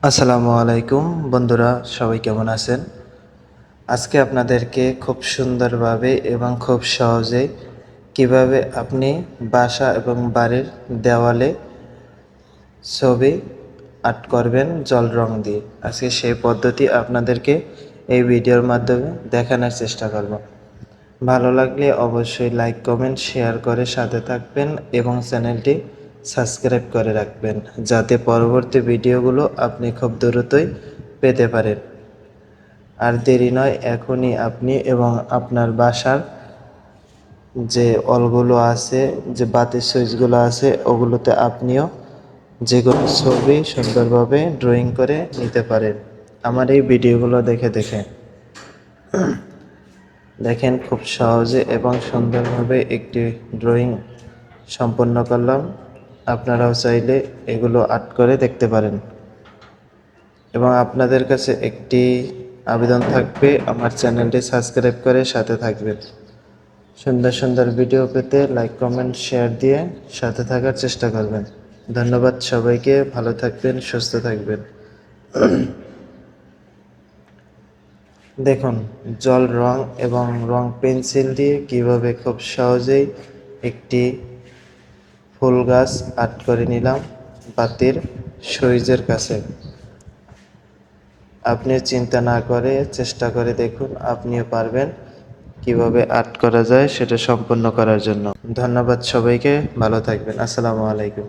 আসসালামু আলাইকুম বন্ধুরা, সবাই কেমন আছেন? আজকে আপনাদেরকে খুব সুন্দরভাবে এবং খুব সহজে কিভাবে আপনি বাসা এবং বাড়ির দেওয়ালে ছবি আর্ট করবেন জল রং দিয়ে। আজকে সেই পদ্ধতি আপনাদেরকে এই ভিডিওর মাধ্যমে দেখানোর চেষ্টা করব। ভালো লাগলে অবশ্যই লাইক, কমেন্ট, শেয়ার করে সাথে থাকবেন এবং চ্যানেলটি সাবস্ক্রাইব করে রাখবেন, যাতে পরবর্তী ভিডিওগুলো আপনি খুব দ্রুতই পেতে পারেন। আর দেরি নয়, এখনই আপনি এবং আপনার বাসার যে অলগুলো আছে, যে বাতির সুইচগুলো আছে, ওগুলোতে আপনিও যে কোনো ছবি সুন্দরভাবে ড্রয়িং করে নিতে পারেন আমার এই ভিডিওগুলো দেখে দেখে। দেখেন, খুব সহজে এবং সুন্দরভাবে একটি ড্রয়িং সম্পন্ন করলাম। আপনারাও চাইলে এগুলো আর্ট করে দেখতে পারেন। এবং আপনাদের কাছে একটি আবেদন থাকবে, আমার চ্যানেলটি সাবস্ক্রাইব করে সাথে থাকবেন। সুন্দর সুন্দর ভিডিও পেতে লাইক, কমেন্ট, শেয়ার দিয়ে সাথে থাকার চেষ্টা করবেন। ধন্যবাদ সবাইকে। ভালো থাকবেন, সুস্থ থাকবেন। দেখুন, জল রং এবং রং পেন্সিল দিয়ে কিভাবে খুব সহজেই একটি ফুল গাছ আর্ট করে নিলাম বাতির সুইচের কাছে। আপনি চিন্তা না করে চেষ্টা করে দেখুন, আপনিও পারবেন কিভাবে আর্ট করা যায় সেটা সম্পন্ন করার জন্য। ধন্যবাদ সবাইকে। ভালো থাকবেন। আসসালামু আলাইকুম।